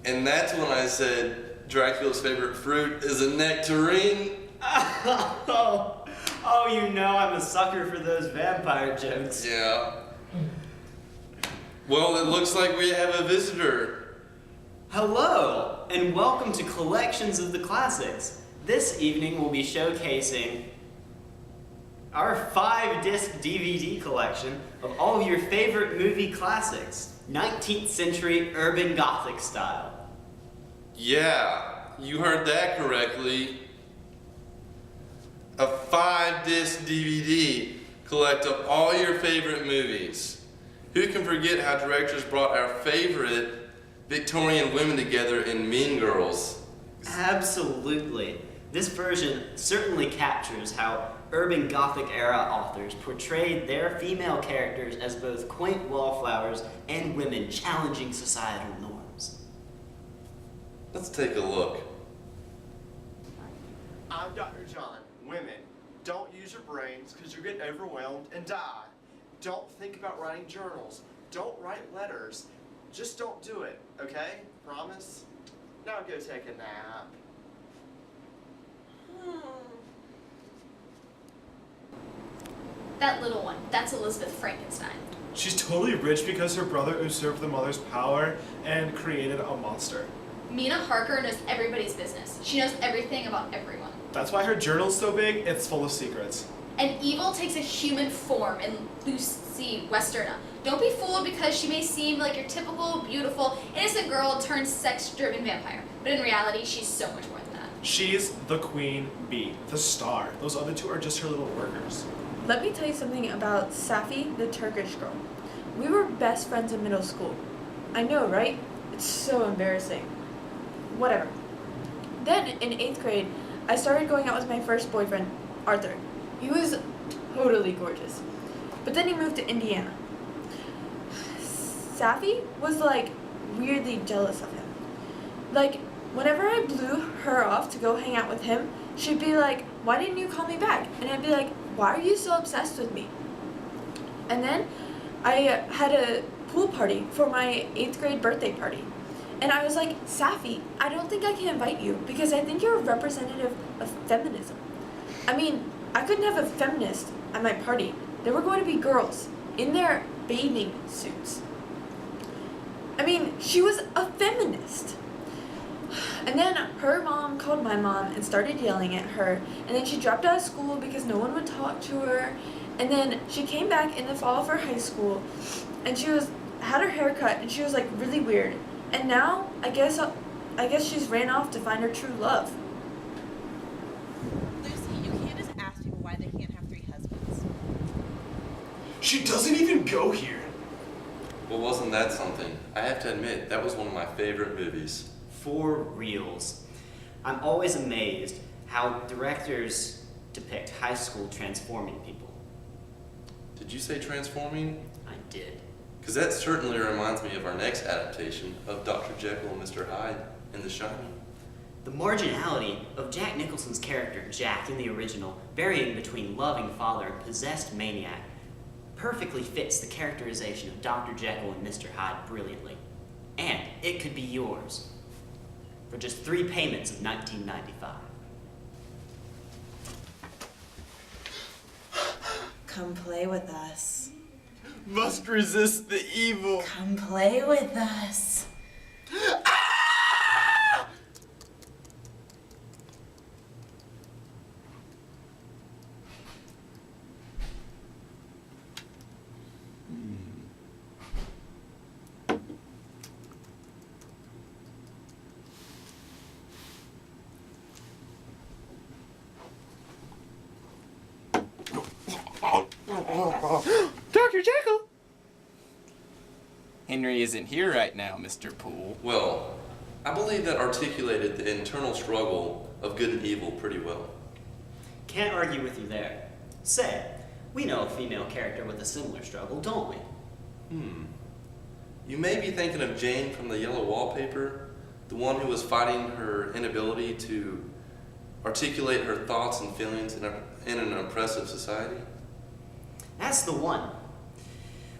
And that's when I said Dracula's favorite fruit is a nectarine. Oh, you know I'm a sucker for those vampire jokes. Yeah. Well, it looks like we have a visitor. Hello, and welcome to Collections of the Classics. This evening we'll be showcasing our 5-disc DVD collection of all of your favorite movie classics, 19th century urban gothic style. Yeah, you heard that correctly. A 5-disc DVD collect of all your favorite movies. Who can forget how directors brought our favorite Victorian women together in Mean Girls? Absolutely. This version certainly captures how urban Gothic era authors portrayed their female characters as both quaint wallflowers and women challenging societal norms. Let's take a look. I'm Dr. John. Women, don't use your brains because you'll get overwhelmed and die. Don't think about writing journals. Don't write letters. Just don't do it, okay? Promise? Now go take a nap. That little one, that's Elizabeth Frankenstein. She's totally rich because her brother usurped the mother's power and created a monster. Mina Harker knows everybody's business. She knows everything about everyone. That's why her journal's so big, it's full of secrets. And evil takes a human form in Lucy Westerna. Don't be fooled because she may seem like your typical, beautiful, innocent girl turned sex-driven vampire. But in reality, she's so much more than that. She's the queen bee, the star. Those other two are just her little workers. Let me tell you something about Safi, the Turkish girl. We were best friends in middle school. I know, right? It's so embarrassing. Whatever. Then, in 8th grade, I started going out with my first boyfriend, Arthur. He was totally gorgeous. But then he moved to Indiana. Safi was like weirdly jealous of him. Like, whenever I blew her off to go hang out with him, she'd be like, "Why didn't you call me back?" And I'd be like, "Why are you so obsessed with me?" And then I had a pool party for my 8th grade birthday party. And I was like, "Safi, I don't think I can invite you because I think you're a representative of feminism." I mean, I couldn't have a feminist at my party. There were going to be girls in their bathing suits. I mean, she was a feminist. And then her mom called my mom and started yelling at her. And then she dropped out of school because no one would talk to her. And then she came back in the fall of her high school and she had her hair cut and she was like really weird. And now I guess she's ran off to find her true love. Lucy, you can't just ask people why they can't have 3 husbands. She doesn't even go here. Well, wasn't that something? I have to admit, that was one of my favorite movies. For reals. I'm always amazed how directors depict high school transforming people. Did you say transforming? I did. Because that certainly reminds me of our next adaptation of Dr. Jekyll and Mr. Hyde in The Shining. The marginality of Jack Nicholson's character, Jack, in the original, varying between loving father and possessed maniac, perfectly fits the characterization of Dr. Jekyll and Mr. Hyde brilliantly. And it could be yours for just 3 payments of $19.95. Come play with us. Must resist the evil. Come play with us. Dr. Jekyll! Henry isn't here right now, Mr. Poole. Well, I believe that articulated the internal struggle of good and evil pretty well. Can't argue with you there. Say, we know a female character with a similar struggle, don't we? You may be thinking of Jane from the Yellow Wallpaper, the one who was fighting her inability to articulate her thoughts and feelings in an oppressive society. That's the one.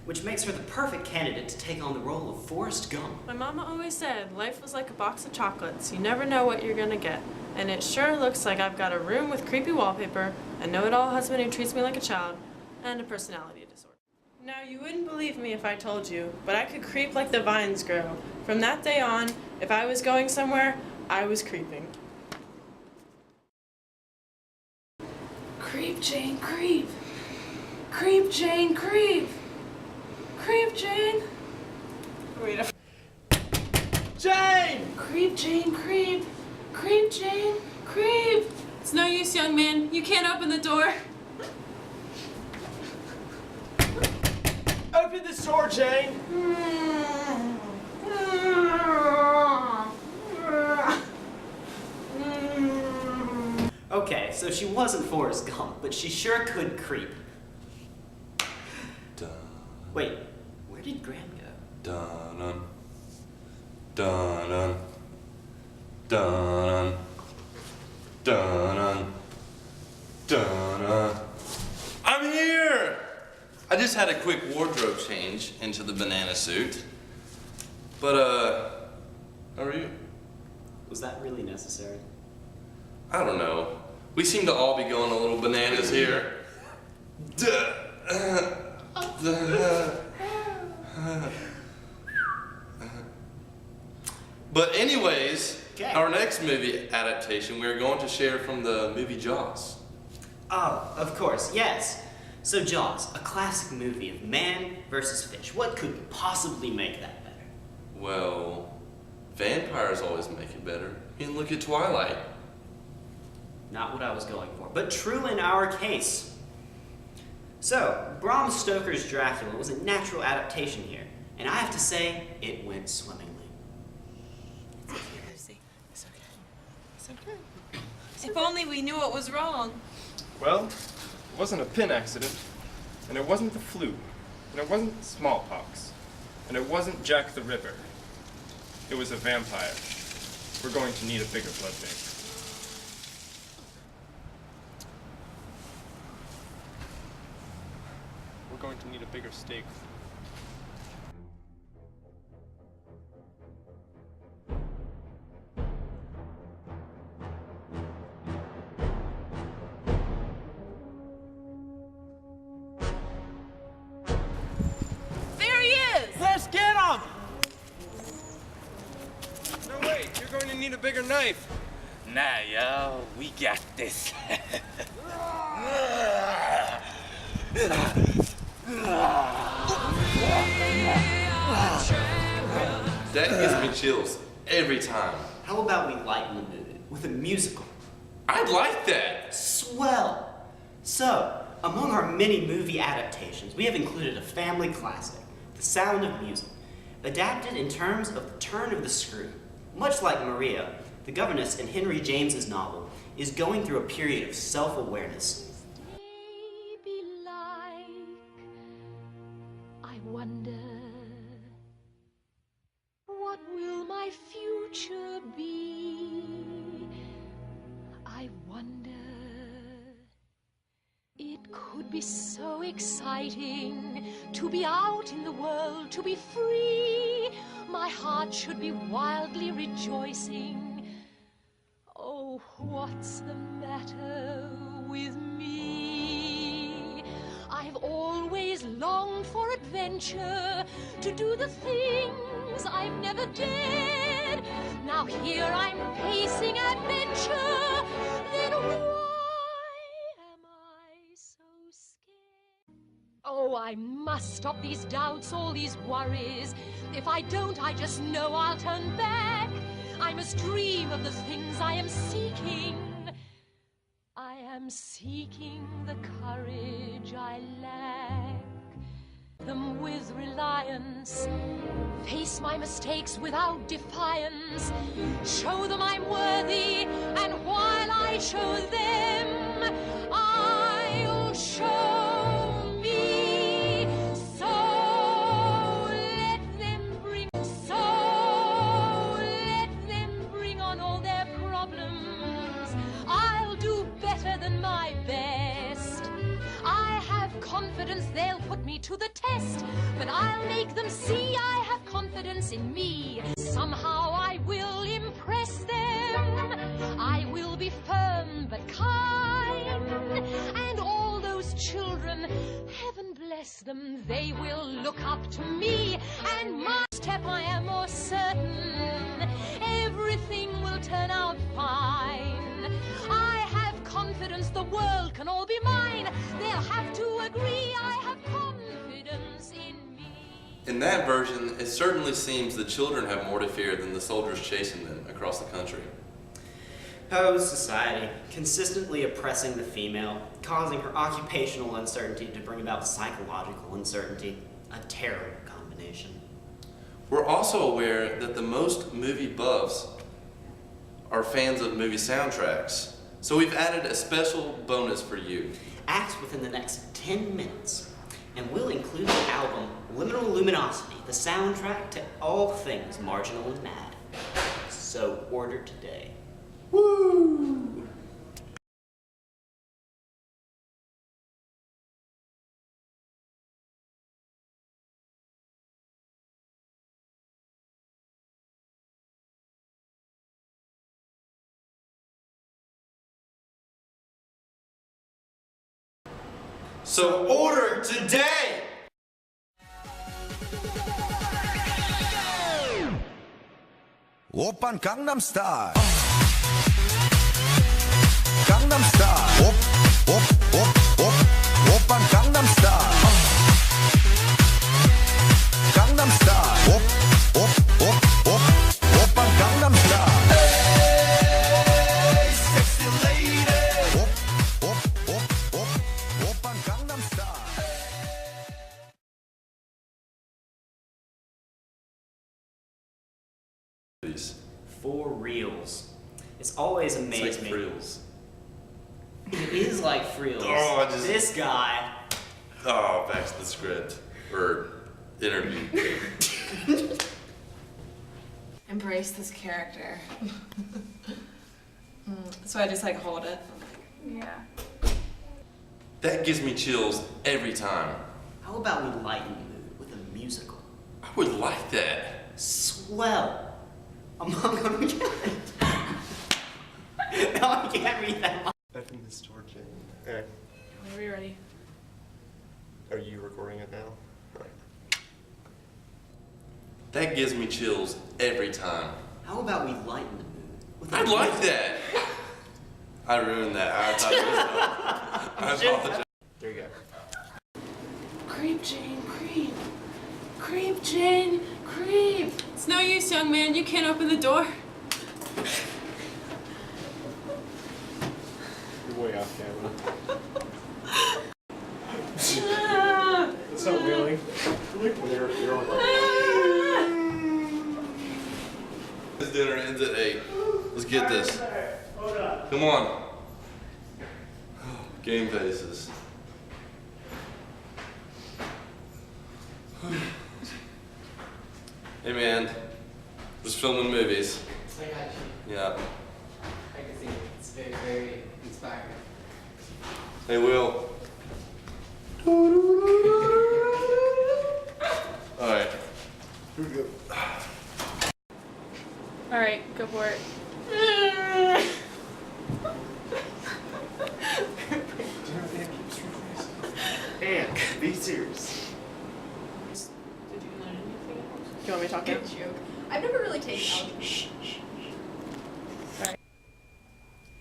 which makes her the perfect candidate to take on the role of Forrest Gump. My mama always said life was like a box of chocolates. You never know what you're gonna get. And it sure looks like I've got a room with creepy wallpaper, a know-it-all husband who treats me like a child, and a personality disorder. Now, you wouldn't believe me if I told you, but I could creep like the vines grow. From that day on, if I was going somewhere, I was creeping. Creep, Jane, creep. Creep, Jane, creep. Creep, Jane. Wait a Jane! Creep, Jane, creep. Creep, Jane, creep. It's no use, young man. You can't open the door. Open this door, Jane! Okay, so she wasn't Forrest Gump, but she sure could creep. Dun, Wait, where did Graham go? dun, dun, dun, dun, dun, dun, dun. I'm here! I just had a quick wardrobe change into the banana suit. But, how are you? Was that really necessary? I don't know. We seem to all be going a little bananas here. But anyways, Okay. our next movie adaptation, we're going to share from the movie Jaws. Oh, of course, yes. So Jaws, a classic movie of man versus fish. What could possibly make that better? Well, vampires always make it better. And look at Twilight. Not what I was going for, but true in our case. So, Bram Stoker's Dracula was a natural adaptation here, and I have to say, it went swimmingly. It's okay, Lucy. It's okay. It's okay. If only we knew what was wrong. Well, it wasn't a pin accident, and it wasn't the flu, and it wasn't smallpox, and it wasn't Jack the Ripper. It was a vampire. We're going to need a bigger blood bank. We're going to need a bigger steak. There he is! Let's get him! No, wait, you're going to need a bigger knife. Nah, yo, we got this. That gives me chills every time. How about we lighten the mood with a musical? I'd like that. Swell! So, among our many movie adaptations, we have included a family classic, The Sound of Music, adapted in terms of the turn of the screw. Much like Maria, the governess in Henry James's novel is going through a period of self-awareness. Day be like, I wonder, what will my future be? I wonder, it could be so exciting to be out in the world, to be free. My heart should be wildly rejoicing. Oh, what's the matter with me? I've always longed for adventure, to do the things I've never dared. Now here I'm facing adventure, then why am I so scared? Oh, I must stop these doubts, all these worries. If I don't, I just know I'll turn back. I must dream of the things I am seeking. I am seeking the courage I lack. Them with reliance, face my mistakes without defiance. Show them I'm worthy, and while I show them, I'll show me. So let them bring on all their problems. I'll do better than my best. I have confidence they'll put me to the test. but I'll make them see I have confidence in me. Somehow I will impress them. I will be firm but kind, and all those children, heaven bless them, they will look up to me. And my step, I am more certain, everything will turn out fine. I have confidence the world can all be mine. They'll have to agree I have confidence in me. In that version, it certainly seems the children have more to fear than the soldiers chasing them across the country. Poe's society, consistently oppressing the female, causing her occupational uncertainty to bring about psychological uncertainty. A terrible combination. We're also aware that the most movie buffs are fans of movie soundtracks, so we've added a special bonus for you. Act within the next 10 minutes, and we'll include the album Liminal Luminosity, the soundtrack to all things marginal and mad. So order today. Woo! So order today! Oppan Gangnam Style. Gangnam Style. Oppan Gangnam Style. Gangnam Style. Oppan Gangnam Style. Hey, sexy lady. Oppan Gangnam Style. For reals. It's always amazed It's like me. frills. It is like frills. Oh, This guy. Oh, back to the script. Or interview. Embrace this character. So I just like hold it. Yeah. That gives me chills every time. How about we lighten the mood with a musical? I would like that. Swell. Among them. No, I can't read that much. I've been Miss Georgia. Okay. Are we ready? Are you recording it now? That gives me chills every time. How about we lighten the mood with a I'd like musical? that. I ruined that. I thought it was I apologize. There you go. Creep, Jane, creep. Creep, Jane, creep. It's no use, young man. You can't open the door. You're way off camera. It's not wheeling. You're on This dinner ends at 8. Let's get this. Come on. Game faces. Hey man, just filming movies. I got you. Yeah. I can see it's very, very inspiring. Hey Will. Alright. Here we go. All right, go for it. And be serious. Did you learn anything else? Do you want me to talk Good now? joke. I've never really taken algebra.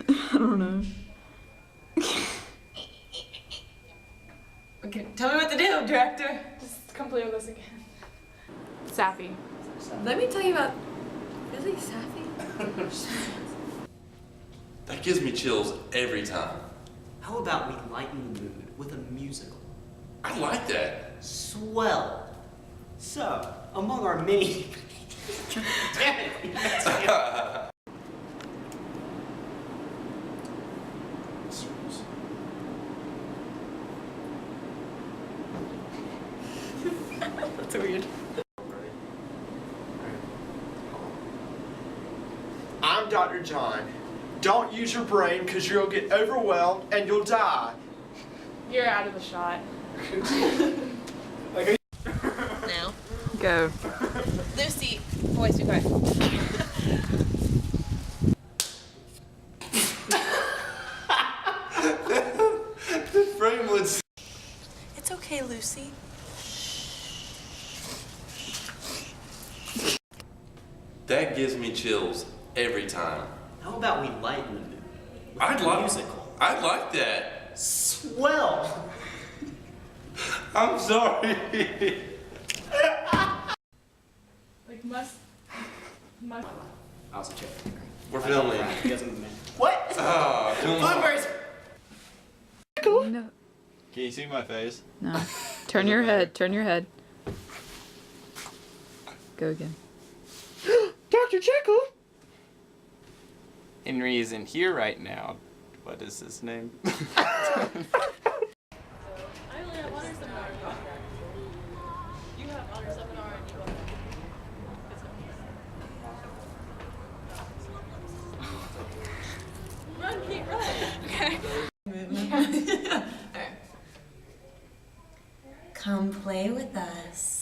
I don't know. Okay, tell me what to do, director. Just complete with this again. Sappy. Let me tell you about. Really, Sappy? That gives me chills every time. How about we lighten the mood with a musical? I like that. Swell. So, among our many... Damn it, you messed me up. That's weird. I'm Dr. John. Don't use your brain because you'll get overwhelmed and you'll die. You're out of the shot. Like, Go. Lucy, boys, be quiet. The frame was. It's okay, Lucy. That gives me chills every time. How about we lighten the mood with I'd a like. musical? I'd like that. Swell! I'm sorry. Like, must. I also check. We're filming. He doesn't man. What? Oh, come on. Bloopers! No. Can you see my face? No. Turn your head. Turn your head. Go again. Dr. Jekyll! Henry isn't here right now. What is his name? I only have honor seminar. You have honor seminar and you go. Run, Pete, run. Okay. Come play with us.